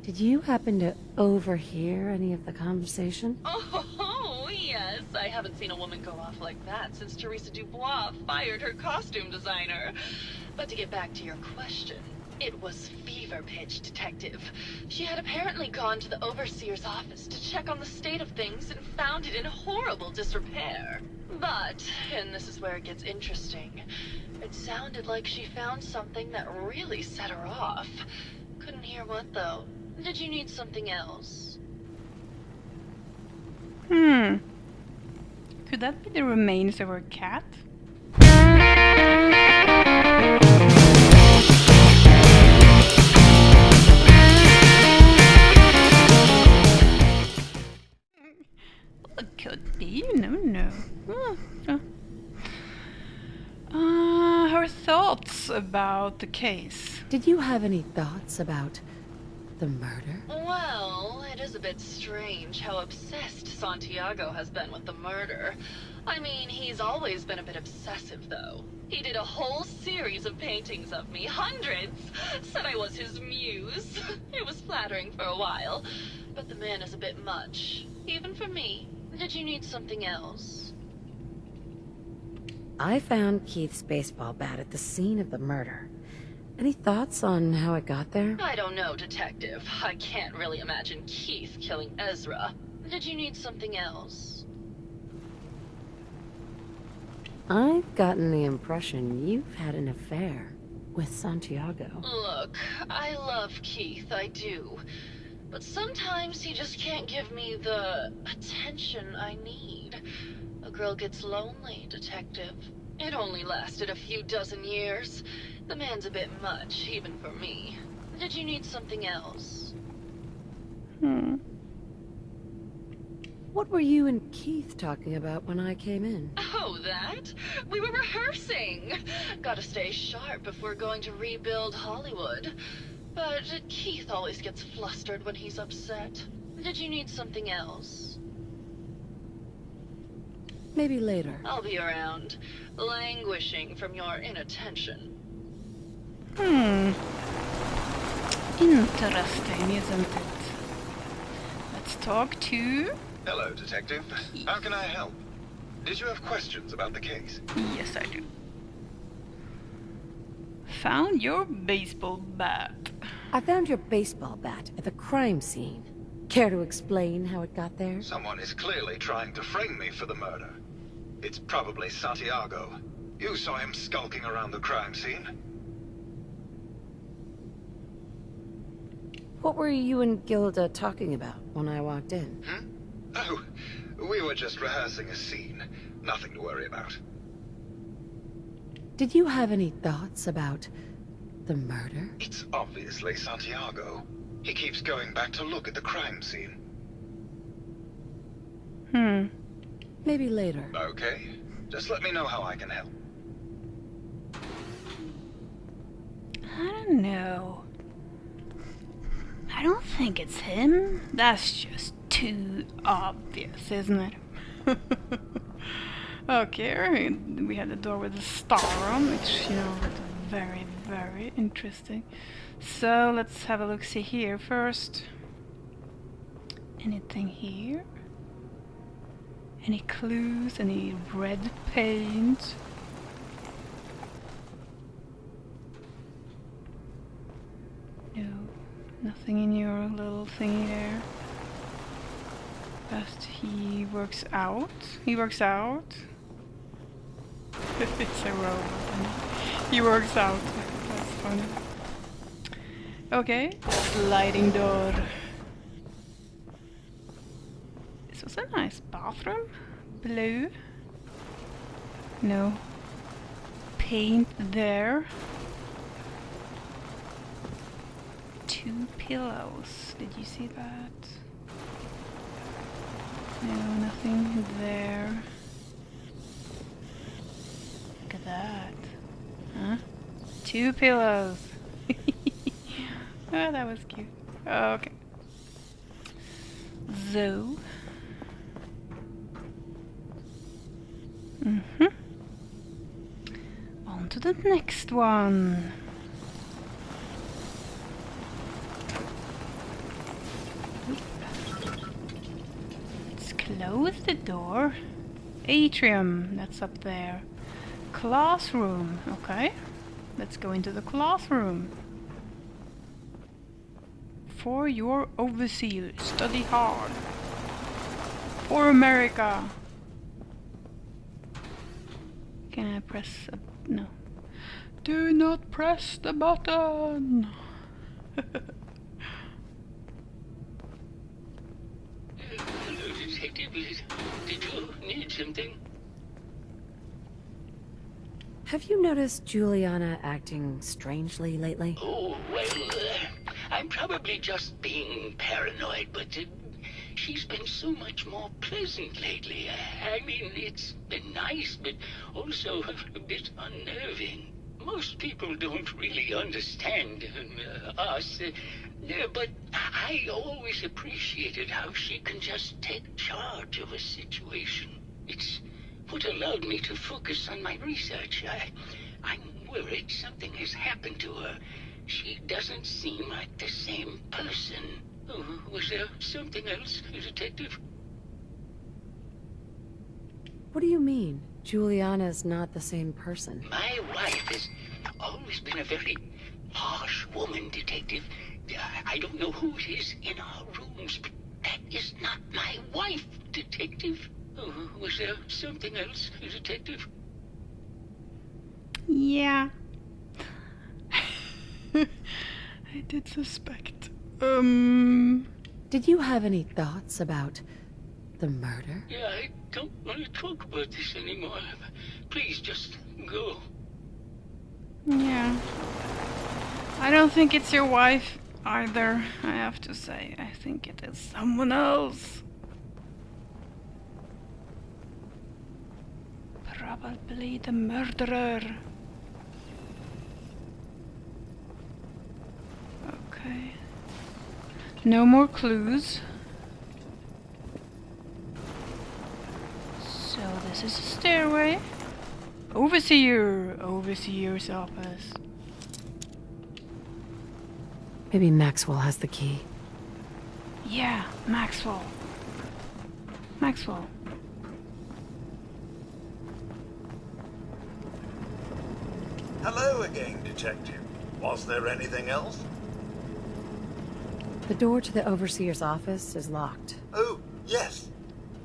Did you happen to overhear any of the conversation? Oh, yes. I haven't seen a woman go off like that since Teresa Dubois fired her costume designer. But to get back to your question, it was fever pitch, Detective. She had apparently gone to the Overseer's office to check on the state of things and found it in horrible disrepair. But, and this is where it gets interesting, it sounded like she found something that really set her off. Couldn't hear what, though. Did you need something else? Could that be the remains of her cat? Well, it could be, you never know. Her thoughts about the case. Did you have any thoughts about the murder? Well, it is a bit strange how obsessed Santiago has been with the murder. I mean, he's always been a bit obsessive, though. He did a whole series of paintings of me, hundreds. Said I was his muse. It was flattering for a while, but the man is a bit much, even for me. Did you need something else? I found Keith's baseball bat at the scene of the murder. Any thoughts on how it got there? I don't know, Detective. I can't really imagine Keith killing Ezra. Did you need something else? I've gotten the impression you've had an affair with Santiago. Look, I love Keith, I do. But sometimes he just can't give me the attention I need. A girl gets lonely, Detective. It only lasted a few dozen years. The man's a bit much, even for me. Did you need something else? What were you and Keith talking about when I came in? Oh, that? We were rehearsing. Gotta stay sharp if we're going to rebuild Hollywood. But Keith always gets flustered when he's upset. Did you need something else? Maybe later. I'll be around, languishing from your inattention. Interesting, isn't it? Let's talk to... Hello, Detective. How can I help? Did you have questions about the case? Yes, I do. Found your baseball bat. I found your baseball bat at the crime scene. Care to explain how it got there? Someone is clearly trying to frame me for the murder. It's probably Santiago. You saw him skulking around the crime scene. What were you and Gilda talking about when I walked in? Oh, we were just rehearsing a scene. Nothing to worry about. Did you have any thoughts about the murder? It's obviously Santiago. He keeps going back to look at the crime scene. Maybe later. Okay. Just let me know how I can help. I don't know. I don't think it's him. That's just too obvious, isn't it? Okay, we have the door with a star on, which, you know, is very, very interesting. So, let's have a look-see here first. Anything here? Any clues? Any red paint? No, nothing in your little thingy there. But he works out. He works out. It's a robot. He works out. That's funny. Okay, sliding door. This was a nice bathroom. Blue. No paint there. 2 pillows. Did you see that? No, nothing there. Look at that. Huh? 2 pillows. Oh, that was cute. Okay. So. On to the next one. close the door. Atrium, that's up there. Classroom, okay. Let's go into the classroom. For your overseer, study hard. For America. Can I press a... no. Do not press the button. Hello, Detective. Did you need something? Have you noticed Juliana acting strangely lately? Oh, well, I'm probably just being paranoid, but she's been so much more pleasant lately. I mean, it's been nice, but also a bit unnerving. Most people don't really understand us, but I always appreciated how she can just take charge of a situation. It's what allowed me to focus on my research. I'm worried something has happened to her. She doesn't seem like the same person. Oh, was there something else, Detective? What do you mean? Juliana's not the same person. My wife has always been a very harsh woman, Detective. I don't know who it is in our rooms, but that is not my wife, Detective. Oh, was there something else, Detective? Yeah. I did suspect. Did you have any thoughts about the murder? Yeah, I don't want to talk about this anymore. Please, just go. Yeah. I don't think it's your wife either, I have to say. I think it is someone else. Probably the murderer. Okay. No more clues. So this is a stairway. Overseer's office. Maybe Maxwell has the key. Yeah, Maxwell. Maxwell. Hello again, Detective. Was there anything else? The door to the Overseer's office is locked. Oh, yes.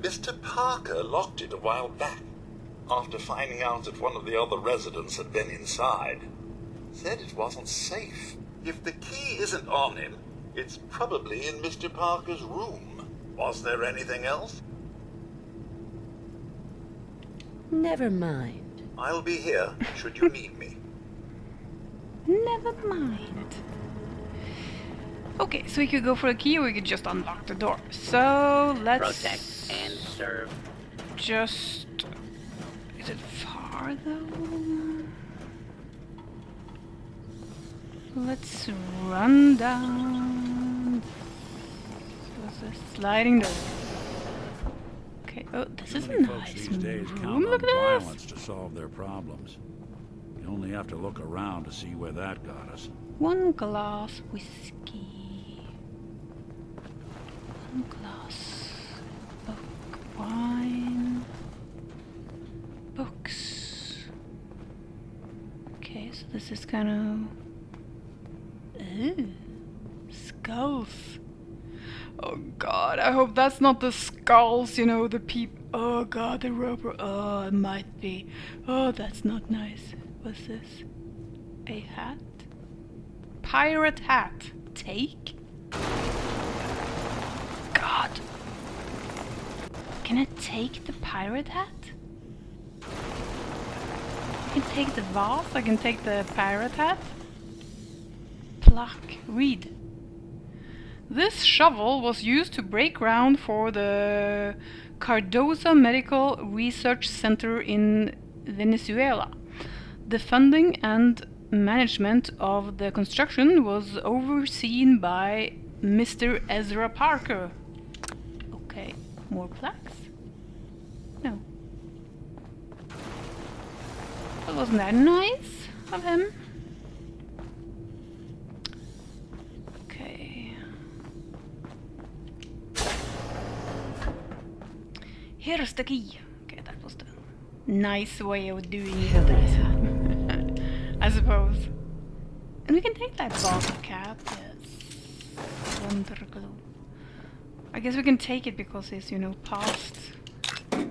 Mr. Parker locked it a while back, after finding out that one of the other residents had been inside. Said it wasn't safe. If the key isn't on him, it's probably in Mr. Parker's room. Was there anything else? Never mind. I'll be here, should you need me. Never mind. Okay, so we could go for a key or we could just unlock the door. So let's Protect and serve. just... Is it far though? Let's run down. What's this? Sliding door. Okay, oh, this is a Many folks nice these days room. count Look on at this. violence to solve their problems. You only have to look around to see where that got us. One glass whiskey. One glass book wine. Books. Okay, so this is kind of... Ooh. Skulls. Oh god, I hope that's not the skulls, you know, the oh god, the roper. Oh, it might be. Oh, that's not nice. What's this? A hat? Pirate hat. Take? God. Can I take the pirate hat? I can take the vase, I can take the pirate hat. Plaque. Read. This shovel was used to break ground for the Cardoza Medical Research Center in Venezuela. The funding and management of the construction was overseen by Mr. Ezra Parker. Okay, more plaques? No. Well, wasn't that nice of him? Okay. Here's the key. Okay, that was the nice way of doing it, I suppose. And we can take that bottle cap, yes. Wonderful. I guess we can take it because it's, you know, past. So,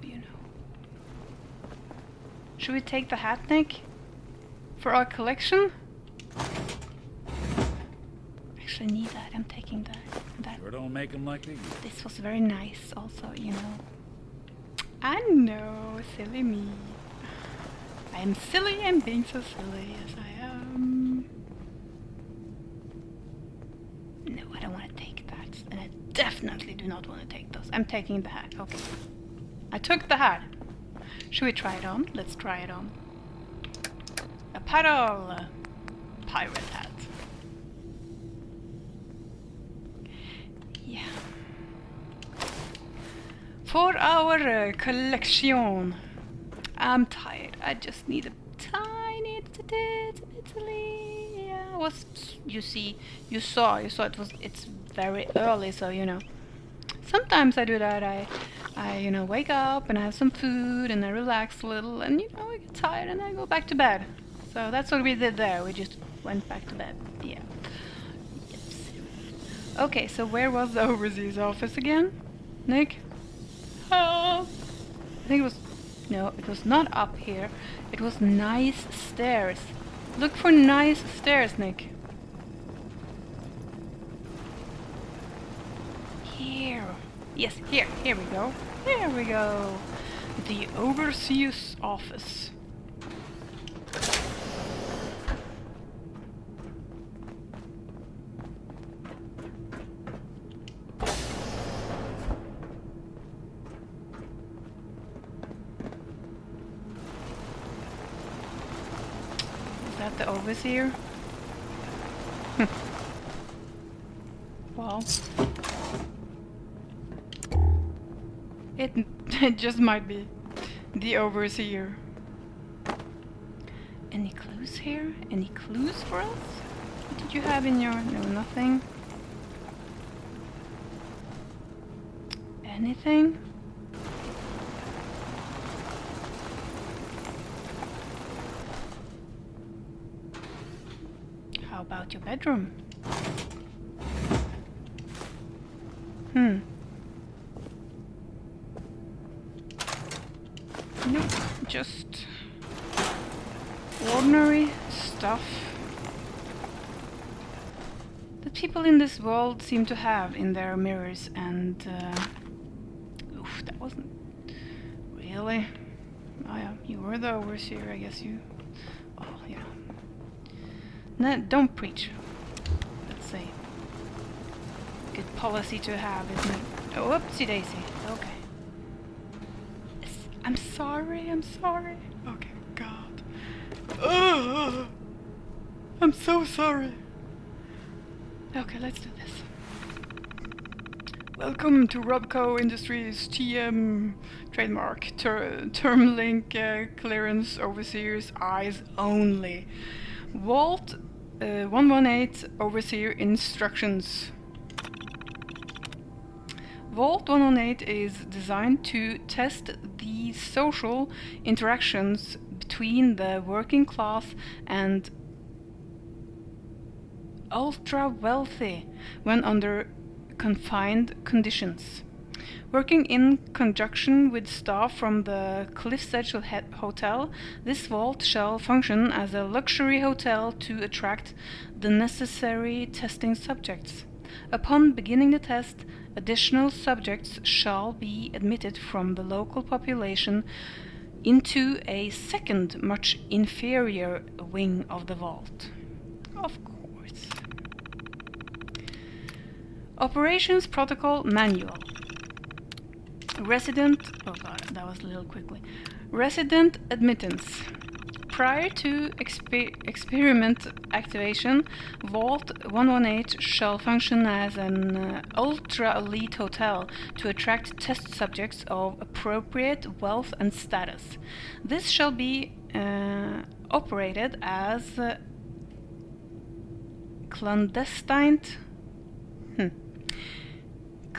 you know. Should we take the hat, Nick? For our collection? Actually, I need that. I'm taking that. Sure don't make them like these. This was very nice, also, you know. I know, silly me. I am silly. I'm being so silly as I am. No, I don't want to take that, and I definitely do not want to take those. I'm taking the hat. Okay. I took the hat. Should we try it on? Let's try it on. A paddle! Pirate hat. Yeah. For our collection. I'm tired. I just need a tiny Italy. Yeah, was you saw it's very early, so you know. Sometimes I do that. I you know, wake up and I have some food and I relax a little, and you know, I get tired and I go back to bed. So that's what we did there. We just went back to bed. Yeah. Yes. Okay, so where was the overseas office again, Nick? Oh, I think it was. No, it was not up here. It was nice stairs. Look for nice stairs, Nick. Here. Yes, here. Here we go. Here we go. The overseer's office. Is that the overseer? Well, it just might be the overseer. Any clues here? Any clues for us? What did you have in your... No, nothing. Anything? How about your bedroom? Nope, just ordinary stuff that people in this world seem to have in their mirrors, and oof, that wasn't really. Oh yeah, you were the overseer, I guess you. Oh yeah. No, don't preach. Let's say. Good policy to have, isn't it? Oh, whoopsie daisy. Okay. I'm sorry, I'm sorry. Okay, God. Ugh. I'm so sorry. Okay, let's do this. Welcome to Robco Industries TM trademark term link clearance overseers eyes only. Vault 118 overseer instructions. Vault 118 is designed to test the social interactions between the working class and ultra-wealthy when under confined conditions. Working in conjunction with staff from the Cliff's Edge Hotel, this vault shall function as a luxury hotel to attract the necessary testing subjects. Upon beginning the test, additional subjects shall be admitted from the local population into a second, much inferior wing of the vault. Of course. Operations Protocol Manual. Resident... Oh god, that was a little quickly. Resident admittance. Prior to experiment activation, Vault 118 shall function as an ultra-elite hotel to attract test subjects of appropriate wealth and status. This shall be operated as clandestine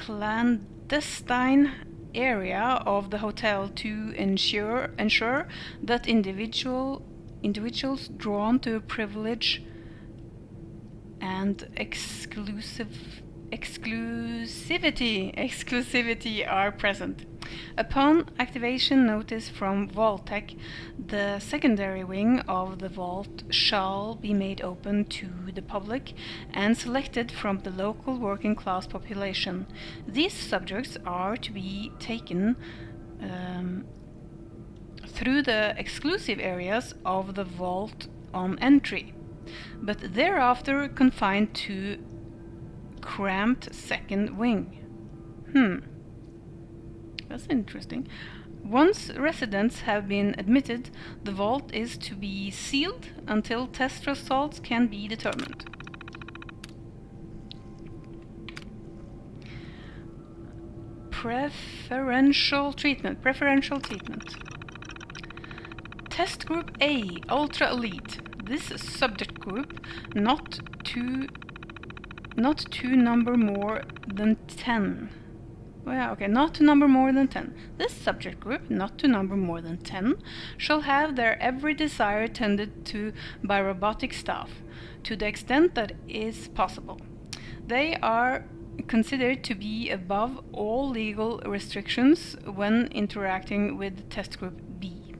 clandestine area of the hotel to ensure that individuals drawn to privilege and exclusivity are present. Upon activation notice from Vault Tec, the secondary wing of the vault shall be made open to the public and selected from the local working class population. These subjects are to be taken through the exclusive areas of the vault on entry, but thereafter confined to cramped second wing. That's interesting. Once residents have been admitted, the vault is to be sealed until test results can be determined. Preferential treatment. Test Group A, Ultra Elite. This subject group not to number more than 10. Not to number more than 10. This subject group, not to number more than 10, shall have their every desire tended to by robotic staff, to the extent that is possible. They are considered to be above all legal restrictions when interacting with Test Group B.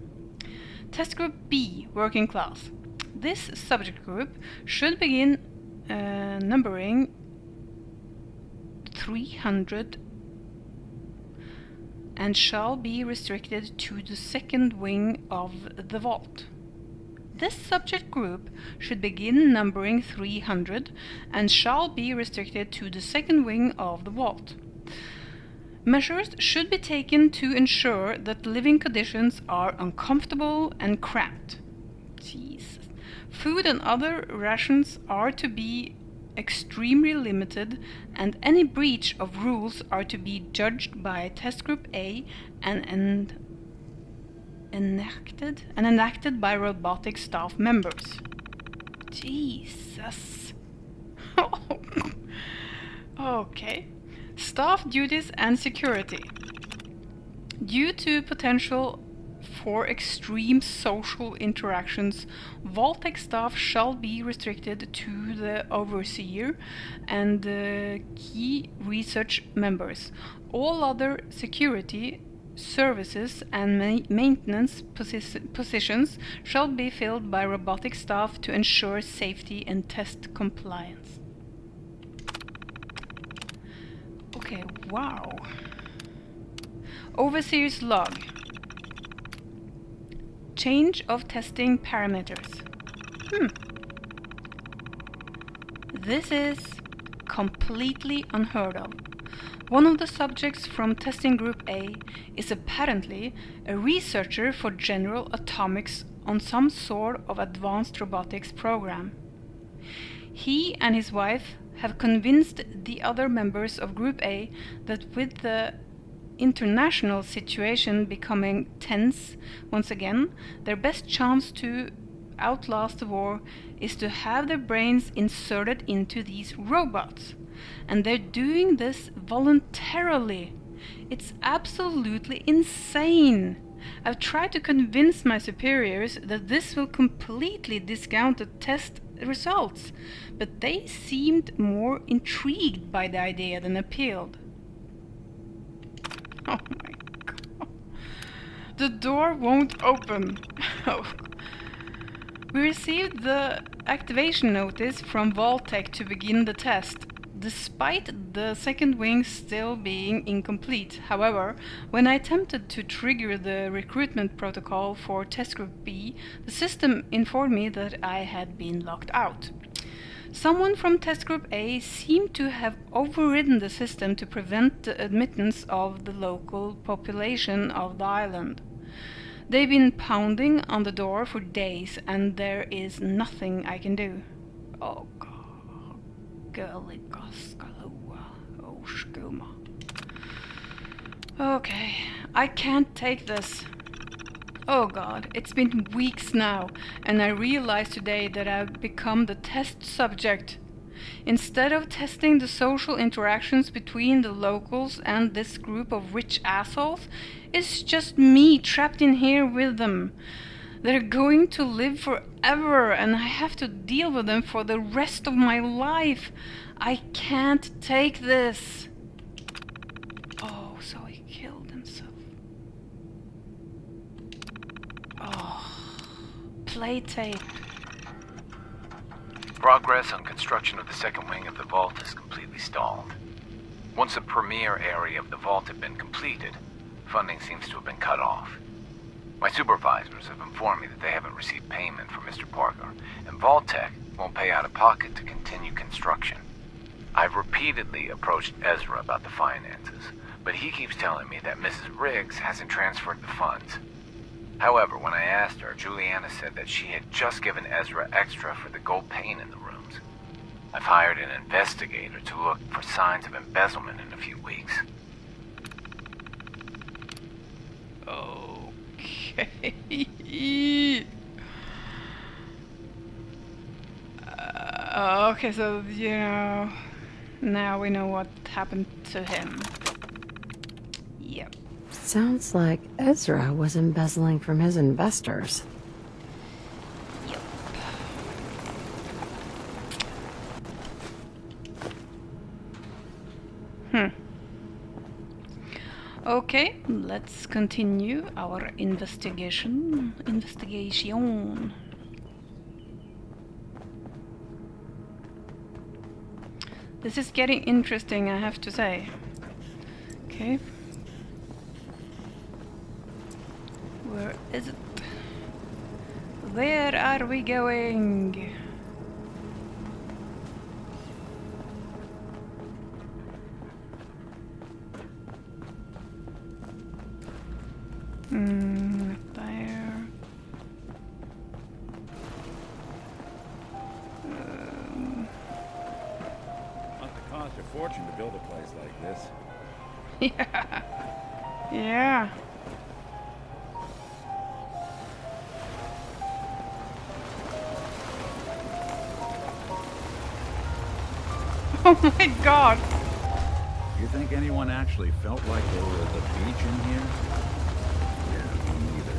Test Group B, Working Class. This subject group should begin numbering 300 and shall be restricted to the second wing of the vault. This subject group should begin numbering 300 and shall be restricted to the second wing of the vault. Measures should be taken to ensure that living conditions are uncomfortable and cramped. Jesus. Food and other rations are to be extremely limited, and any breach of rules are to be judged by Test Group A and enacted by robotic staff members. Jesus. Okay. Staff duties and security. Due to potential for extreme social interactions, Vault Tec staff shall be restricted to the overseer and key research members. All other security, services and maintenance positions shall be filled by robotic staff to ensure safety and test compliance. Okay, wow. Overseer's log. Change of testing parameters. This is completely unheard of. One of the subjects from testing group A is apparently a researcher for General Atomics on some sort of advanced robotics program. He and his wife have convinced the other members of group A that with the international situation becoming tense once again, their best chance to outlast the war is to have their brains inserted into these robots. And they're doing this voluntarily. It's absolutely insane. I've tried to convince my superiors that this will completely discount the test results, but they seemed more intrigued by the idea than appealed. Oh my god. The door won't open. We received the activation notice from Vault Tec to begin the test, despite the second wing still being incomplete. However, when I attempted to trigger the recruitment protocol for Test Group B, the system informed me that I had been locked out. Someone from Test Group A seemed to have overridden the system to prevent the admittance of the local population of the island. They've been pounding on the door for days, and there is nothing I can do. Oh god. Okay, I can't take this. Oh god, it's been weeks now, and I realize today that I've become the test subject. Instead of testing the social interactions between the locals and this group of rich assholes, it's just me trapped in here with them. They're going to live forever and I have to deal with them for the rest of my life. I can't take this. Oh, so he killed himself. Oh, play tape. Progress on construction of the second wing of the vault is completely stalled. Once the premier area of the vault had been completed, funding seems to have been cut off. My supervisors have informed me that they haven't received payment from Mr. Parker, and Vault Tec won't pay out of pocket to continue construction. I've repeatedly approached Ezra about the finances, but he keeps telling me that Mrs. Riggs hasn't transferred the funds. However, when I asked her, Juliana said that she had just given Ezra extra for the gold paint in the rooms. I've hired an investigator to look for signs of embezzlement in a few weeks. Okay. Okay, so, you know, now we know what happened to him. Yep. Sounds like Ezra was embezzling from his investors. Yep. Okay, let's continue our investigation. This is getting interesting, I have to say. Okay. Where is it? Where are we going? Not there. Must have cost a fortune to build a place like this. Yeah. Yeah. Oh my god. You think anyone actually felt like they were at the beach in here? Yeah, me neither.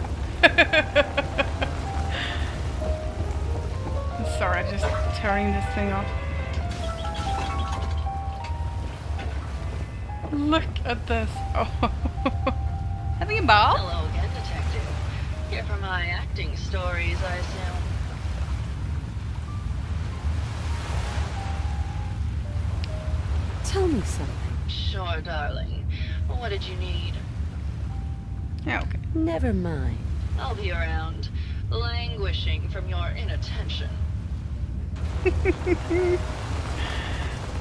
I'm sorry, I'm just turning this thing off. Look at this. Oh. Having a ball? Hello again, Detective. Here for my acting stories, I assume. Tell me something. Sure, darling. What did you need? Yeah, okay. Never mind. I'll be around, languishing from your inattention.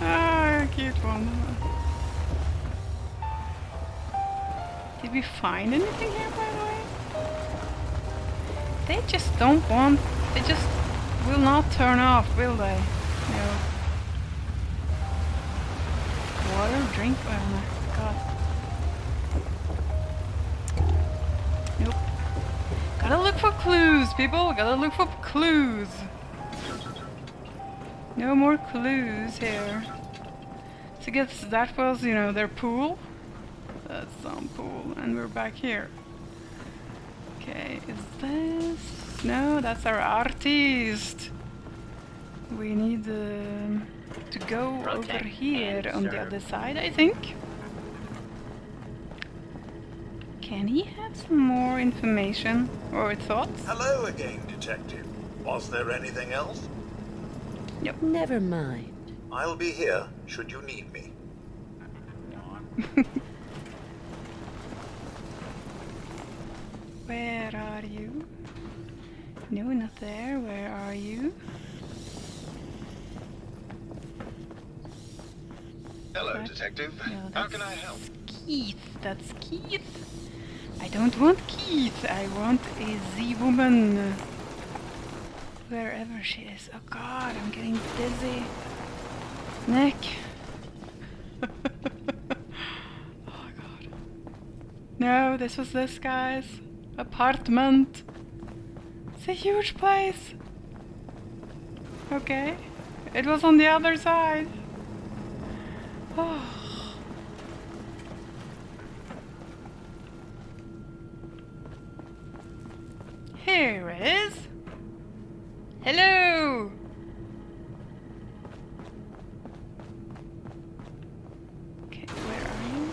Ah, cute one. Did we find anything here, by the way? They just don't want... They just will not turn off, will they? No. Water, drink? Oh my god. Nope. Gotta look for clues, people! Gotta look for clues! No more clues here. So I guess that was, you know, their pool. That's some pool, and we're back here. Okay, is this... No, that's our artist. We need to go over here on the other side, I think. Can he have some more information or thoughts? Hello again, Detective. Was there anything else? Never mind. I'll be here should you need me. Where are you? No, not there. Where are you? Hello, What? Detective. No, How can I help? Keith. That's Keith. I don't want Keith. I want a Z-woman. Wherever she is. Oh god, I'm getting dizzy. Nick. Oh god. No, this was this guy's apartment. It's a huge place. Okay. It was on the other side. Oh. Here it is. Hello. Okay, where are you?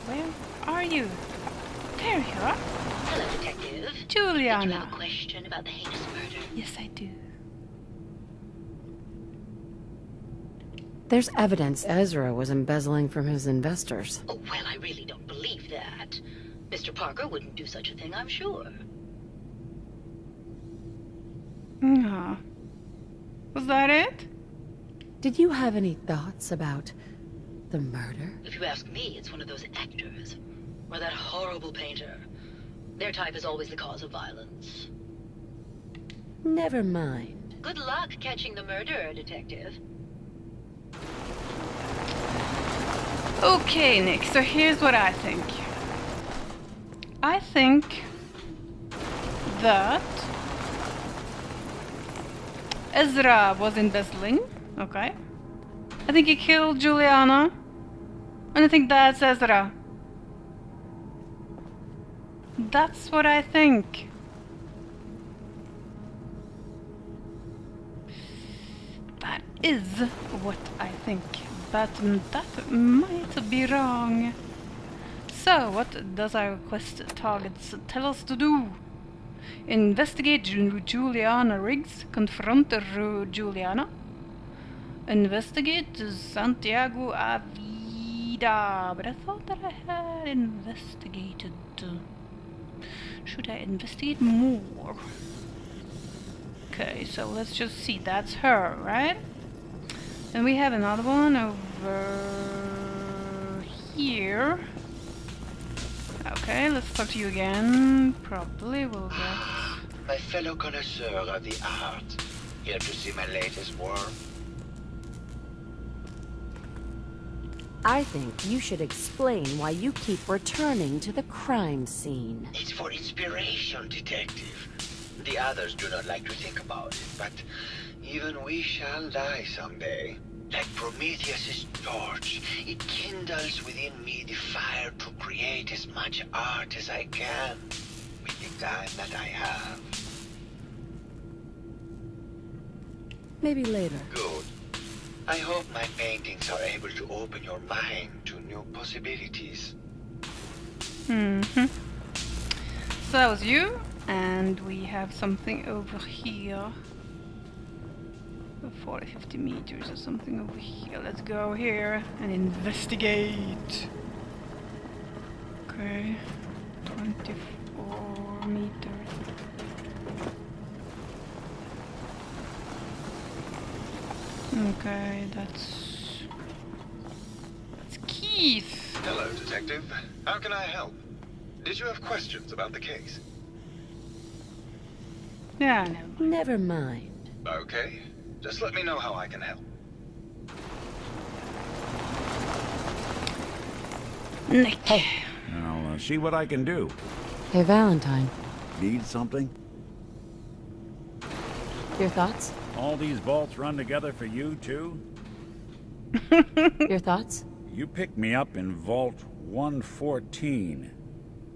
Where are you? There you are. Hello, Detective. Did you Juliana. have a question about the heinous murder? Yes, I do. There's evidence Ezra was embezzling from his investors. Oh, well, I really don't believe that. Mr. Parker wouldn't do such a thing, I'm sure. No. Was that it? Did you have any thoughts about the murder? If you ask me, it's one of those actors. Or that horrible painter. Their type is always the cause of violence. Never mind. Good luck catching the murderer, Detective. Okay, Nick, so here's what I think. I think that Ezra was embezzling, okay? I think he killed Juliana, and I think that's Ezra. That's what I think. That is what I think. But that might be wrong. So, what does our quest targets tell us to do? Investigate Juliana Riggs, confront Juliana. Investigate Santiago Avida. But I thought that I had investigated. Should I investigate more? Okay, so let's just see. That's her, right? And we have another one over here. Okay, let's talk to you again. Probably we'll get... My fellow connoisseur of the art, here to see my latest work. I think you should explain why you keep returning to the crime scene. It's for inspiration, Detective. The others do not like to think about it, but even we shall die someday. Like Prometheus' torch, it kindles within me the fire to create as much art as I can with the time that I have. Maybe later. Good. I hope my paintings are able to open your mind to new possibilities. Mm-hmm. So that was you, and we have something over here. 40, 50 meters or something over here. Let's go here and investigate. Okay, 24 meters. Okay, that's Keith. Hello, Detective. How can I help? Did you have questions about the case? Yeah, I know. Never mind. Okay. Just let me know how I can help. Nick. I'll see what I can do. Hey, Valentine. Need something? Your thoughts? All these vaults run together for you, too? Your thoughts? You picked me up in Vault 114.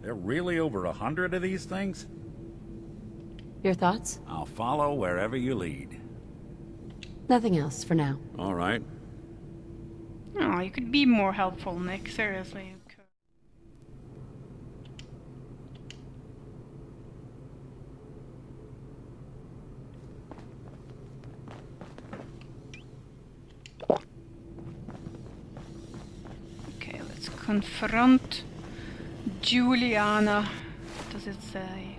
There are really over 100 of these things? Your thoughts? I'll follow wherever you lead. Nothing else for now. All right. Oh, you could be more helpful, Nick. Seriously. You could. Okay, let's confront Juliana. What does it say?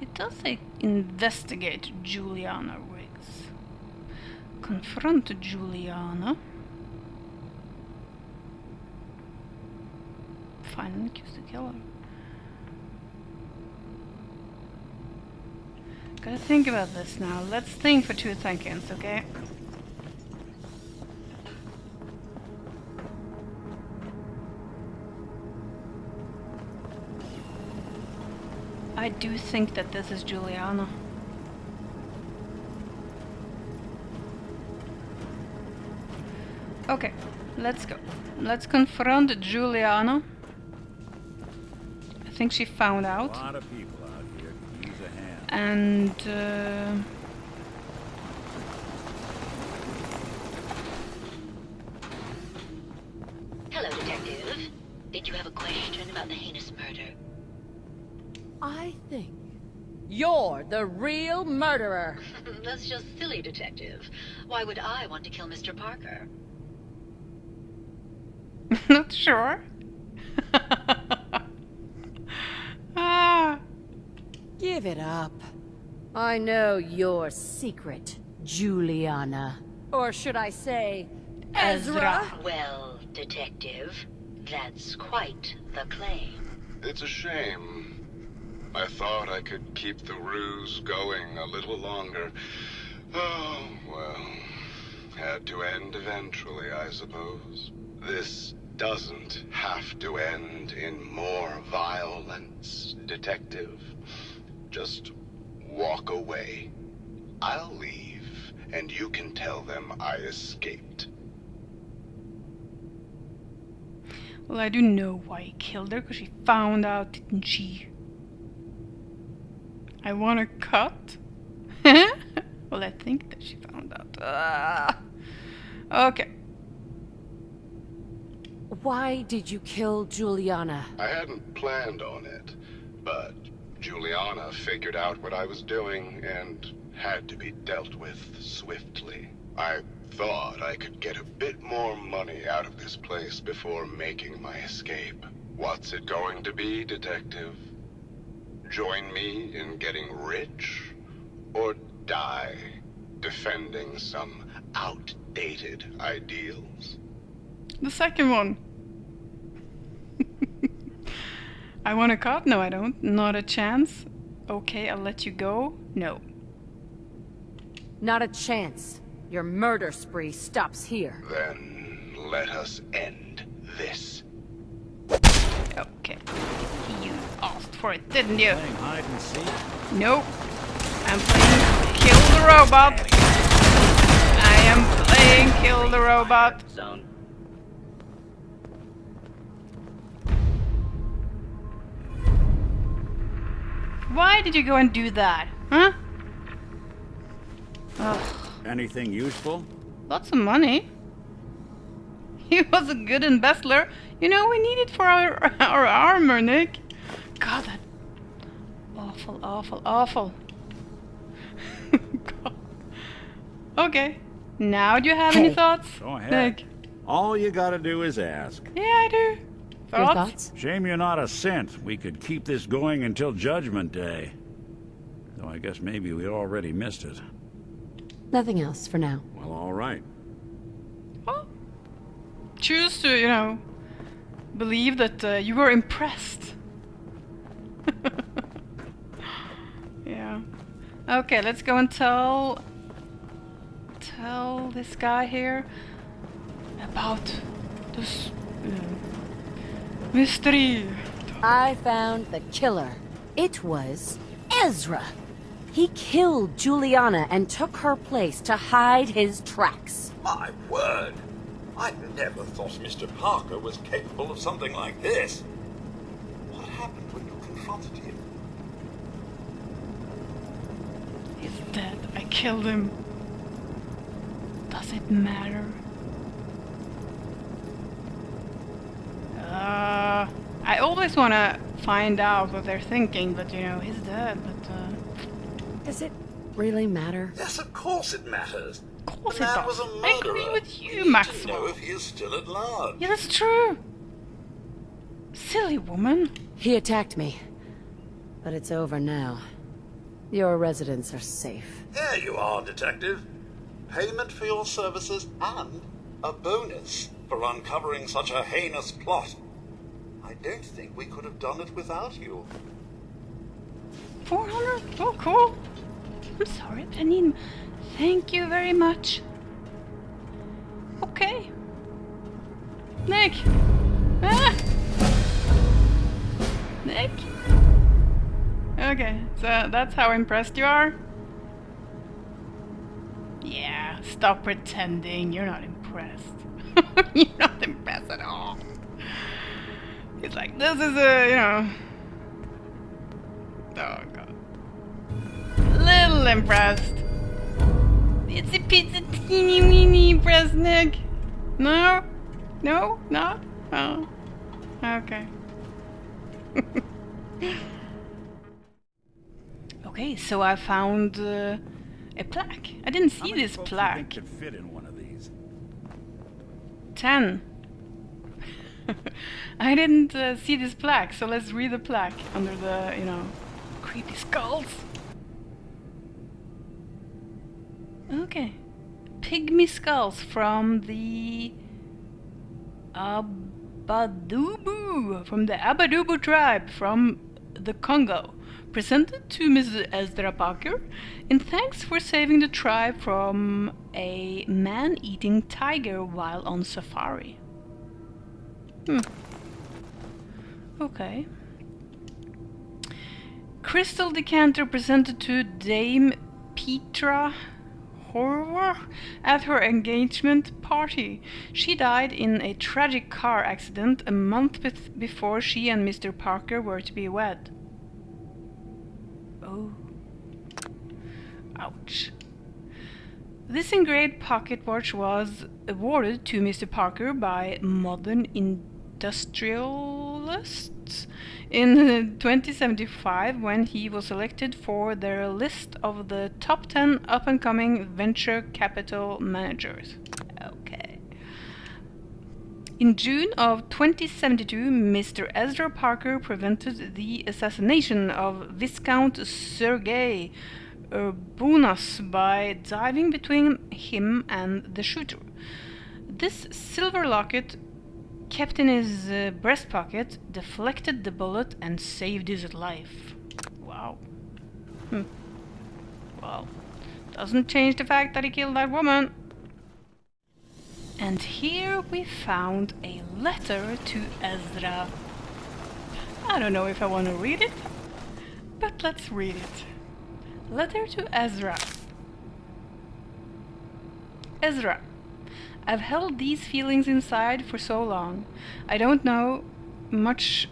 It does say investigate Juliana Riggs. Confront Juliana. Find and accuse the killer. Gotta think about this now. Let's think for 2 seconds, okay? I do think that this is Juliana. Okay, let's go. Let's confront Juliana. I think she found out. A lot of people out here can use a hand. And Hello, Detective. Did you have a question about the heinous murder? I think you're the real murderer. That's just silly, Detective. Why would I want to kill Mr. Parker? not sure. Ah. Give it up. I know your secret, Juliana. Or should I say, Ezra? Well, Detective, that's quite the claim. It's a shame. I thought I could keep the ruse going a little longer. Oh, well. Had to end eventually, I suppose. This doesn't have to end in more violence, Detective. Just walk away. I'll leave, and you can tell them I escaped. Well, I do know why he killed her, because she found out, didn't she? I want to cut. Well, I think that she found out. Okay. Why did you kill Juliana? I hadn't planned on it, but Juliana figured out what I was doing and had to be dealt with swiftly. I thought I could get a bit more money out of this place before making my escape. What's it going to be, Detective? Join me in getting rich? Or die defending some outdated ideals? The second one. I want a cut? No, I don't. Not a chance. Okay, I'll let you go. No. Not a chance. Your murder spree stops here. Then let us end this. Okay. You asked for it, didn't you? Playing hide and seek? Nope. I'm playing Kill the Robot. I am playing Kill the Robot. Why did you go and do that? Huh? Ugh. Anything useful? Lots of money. He was a good embezzler. You know, we need it for our armor, Nick. God, that... Awful, awful, awful. God. Okay. Now do you have any thoughts? Go ahead. Nick? All you gotta do is ask. Yeah, I do. Your thoughts? Shame you're not a synth. We could keep this going until Judgment Day. Though I guess maybe we already missed it. Nothing else for now. Well, all right. Well, choose to, you know, believe that you were impressed. Yeah. Okay, let's go and tell this guy here about this mystery. I found the killer. It was Ezra. He killed Juliana and took her place to hide his tracks. My word! I never thought Mr. Parker was capable of something like this. What happened when you confronted him? He's dead. I killed him. Does it matter? I always want to find out what they're thinking, but you know, he's dead, but Does it really matter? Yes, of course it matters. of course The it man does. was a I agree murderer. with you, We need to Maxwell. know if he is still at large. Yeah, that's true. Silly woman. He attacked me. But it's over now. Your residents are safe. There you are, Detective. Payment for your services and a bonus for uncovering such a heinous plot. I don't think we could have done it without you. 400? Oh, cool. I'm sorry, Penny. Thank you very much. Okay. Nick. Ah. Nick. Okay, so that's how impressed you are? Yeah, stop pretending. You're not impressed. You're not impressed at all. He's like, this is a, you know... Oh god. Little impressed. It's a pizza teeny weeny impressed, Nick. No? No? Not? Oh. Okay. Okay, so I found a plaque. I didn't see this plaque. Could fit in one of these? 10. I didn't see this plaque, so let's read the plaque under the, you know, creepy skulls. Okay. Pygmy skulls from the Abadubu tribe from the Congo. Presented to Mrs. Ezra Parker in thanks for saving the tribe from a man-eating tiger while on safari. Okay. Crystal decanter presented to Dame Petra Horror at her engagement party. She died in a tragic car accident a month before she and Mr. Parker were to be wed. Oh. Ouch. This engraved pocket watch was awarded to Mr. Parker by modern industrialists in 2075 when he was selected for their list of the top 10 up-and-coming venture capital managers. Okay. In June of 2072, Mr. Ezra Parker prevented the assassination of Viscount Sergei Urbunas by diving between him and the shooter. This silver locket, kept in his breast pocket, deflected the bullet and saved his life. Wow. Well, doesn't change the fact that he killed that woman. And here we found a letter to Ezra. I don't know if I want to read it, but let's read it. Letter to Ezra. Ezra, I've held these feelings inside for so long. I don't know much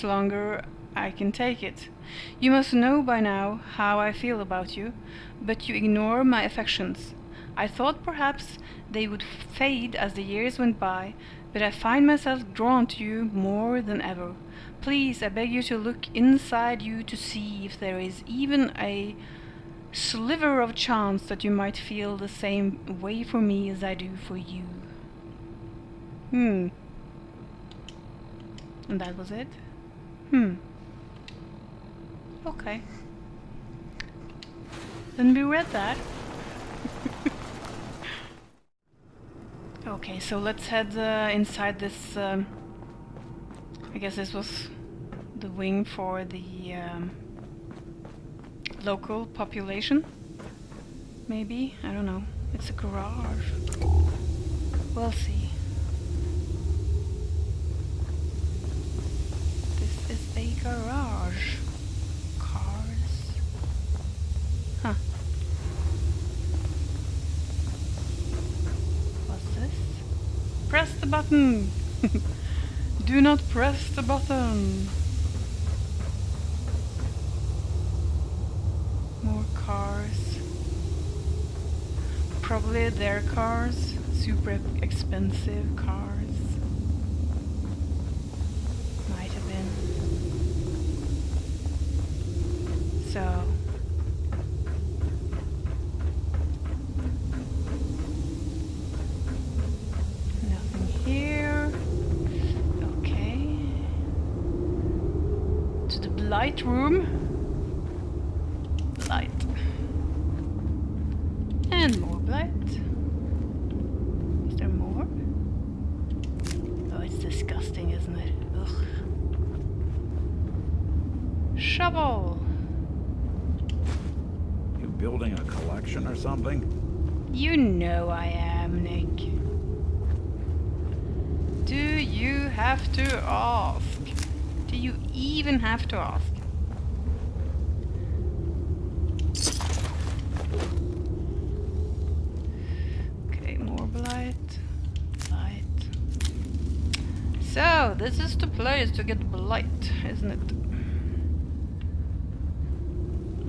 longer I can take it. You must know by now how I feel about you, but you ignore my affections. I thought perhaps they would fade as the years went by, but I find myself drawn to you more than ever. Please, I beg you to look inside you to see if there is even a sliver of chance that you might feel the same way for me as I do for you. And that was it? Okay. Then we read that. Okay, so let's head inside this, I guess this was the wing for the local population. Maybe? I don't know. It's a garage. We'll see. This is a garage. Cars. Huh. Press the button! Do not press the button! More cars. Probably their cars. Super expensive cars. Might have been. So... here. Okay. To the light room. Light. And more light. Is there more? Oh, it's disgusting, isn't it? Ugh. Shovel. You building a collection or something? You know I am, Nick. Do you have to ask? Do you even have to ask? Okay, more blight. So, this is the place to get blight, isn't it?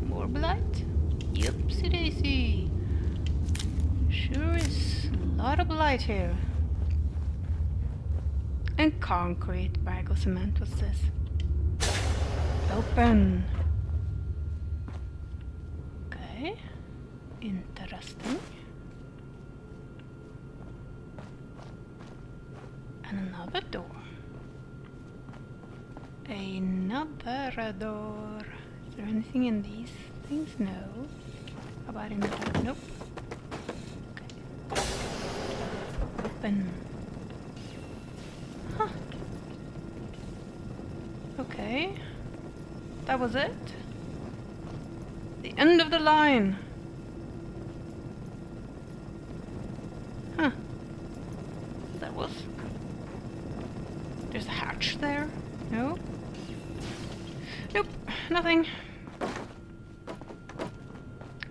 More blight? Yupsie daisy. Sure is a lot of blight here. And concrete, bag of cement, what's this? Open. Okay. Interesting. And another door. Another door. Is there anything in these things? No. How about in the door? Nope. Okay. Open. Huh. Okay. That was it. The end of the line. Huh. That was... There's a hatch there. No? Nope. Nothing.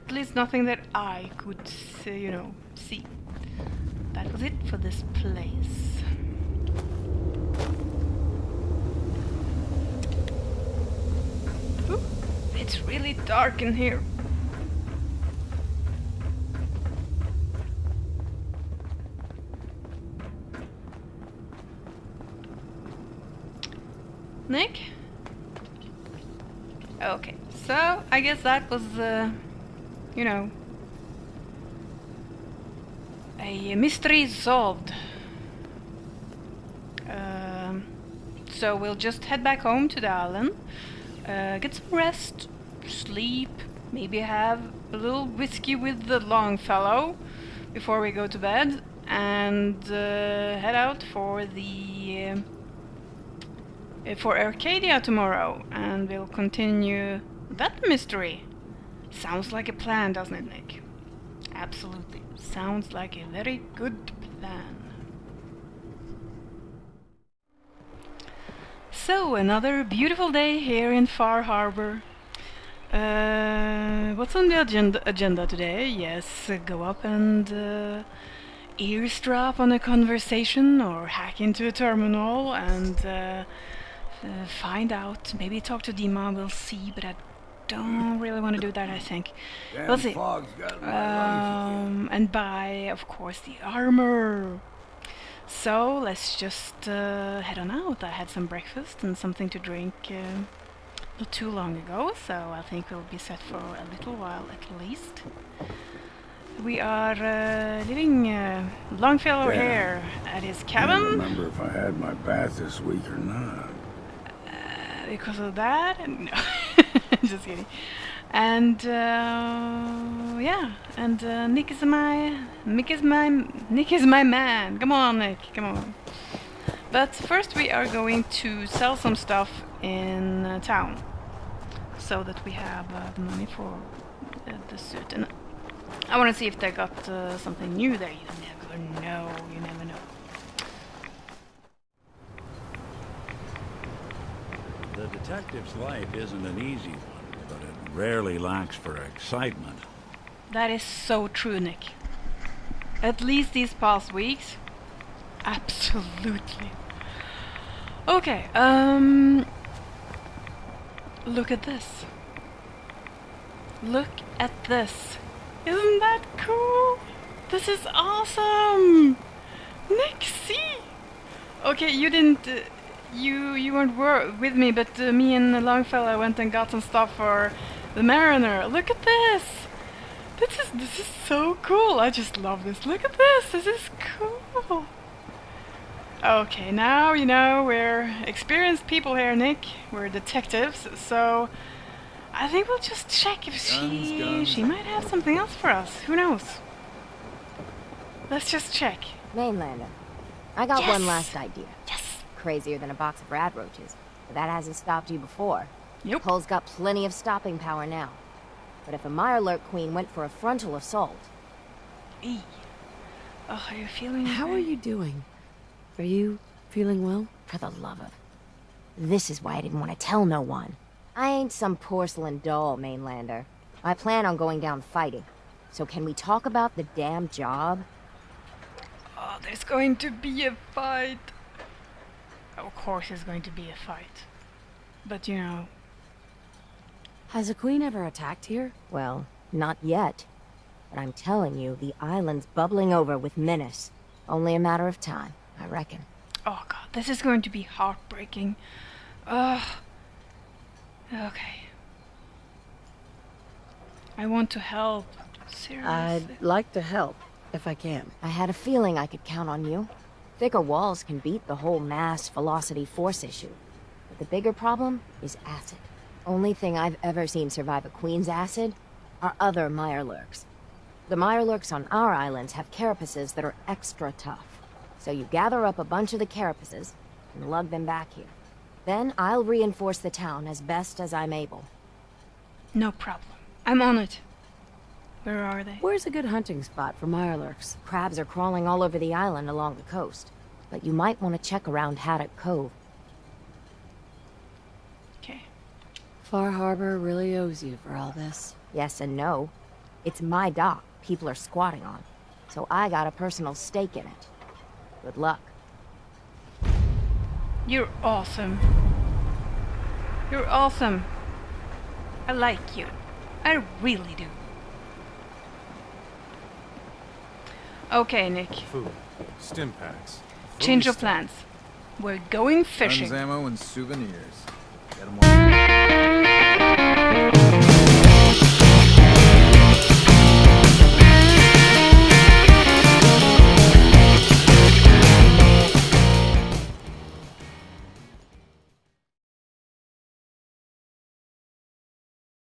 At least nothing that I could, you know, see. That was it for this place. Ooh, it's really dark in here. Nick? Okay, so I guess that was, you know, a mystery solved. So we'll just head back home to the island, get some rest, sleep, maybe have a little whiskey with the Longfellow before we go to bed, and head out for the for Arcadia tomorrow, and we'll continue that mystery. Sounds like a plan, doesn't it, Nick? Absolutely. Sounds like a very good plan. So, another beautiful day here in Far Harbor. What's on the agenda today? Yes, go up and eavesdrop on a conversation or hack into a terminal and find out. Maybe talk to Dima, we'll see, but I don't really want to do that, I think. We'll see. And buy, of course, the armor. So let's just head on out. I had some breakfast and something to drink not too long ago, so I think we'll be set for a little while at least. We are leaving Longfellow here at his cabin. I don't remember if I had my bath this week or not. Because of that? No. Just kidding. And yeah, and Nick is my man. Come on, Nick, come on. But first we are going to sell some stuff in town, so that we have the money for the suit. And I want to see if they got something new there. You never know. You never know. The detective's life isn't an easy one, but it rarely lacks for excitement. That is so true, Nick. At least these past weeks. Absolutely. Okay, look at this. Look at this. Isn't that cool? This is awesome! Nick, see? Okay, you didn't... You weren't with me, but me and Longfellow went and got some stuff for the Mariner. Look at this! This is so cool. I just love this. Look at this. This is cool. Okay, now you know we're experienced people here, Nick. We're detectives, so I think we'll just check if she might have something else for us. Who knows? Let's just check. Mainlander, I got one last idea. Yes. Crazier than a box of rat roaches, but that hasn't stopped you before. Yep. Cole's got plenty of stopping power now. But if a Mirelurk queen went for a frontal assault... Eee. Oh, are you feeling How okay? are you doing? Are you feeling well? For the love of... This is why I didn't want to tell no one. I ain't some porcelain doll, Mainlander. I plan on going down fighting. So can we talk about the damn job? Oh, there's going to be a fight. Of course it's going to be a fight. But you know... Has a queen ever attacked here? Well, not yet. But I'm telling you, the island's bubbling over with menace. Only a matter of time, I reckon. Oh god, this is going to be heartbreaking. Ugh. Okay. I want to help. Seriously. I'd like to help, if I can. I had a feeling I could count on you. Thicker walls can beat the whole mass velocity force issue. But the bigger problem is acid. Only thing I've ever seen survive a queen's acid are other Mirelurks. The Mirelurks on our islands have carapaces that are extra tough. So you gather up a bunch of the carapaces and lug them back here. Then I'll reinforce the town as best as I'm able. No problem. I'm on it. Where are they? Where's a good hunting spot for Mirelurks? Crabs are crawling all over the island along the coast. But you might want to check around Haddock Cove. Okay. Far Harbor really owes you for all this. Yes and no. It's my dock people are squatting on. So I got a personal stake in it. Good luck. You're awesome. You're awesome. I like you. I really do. Okay, Nick. Food, stim packs. Change of plans. We're going fishing. Guns, ammo, and souvenirs. Get 'em all.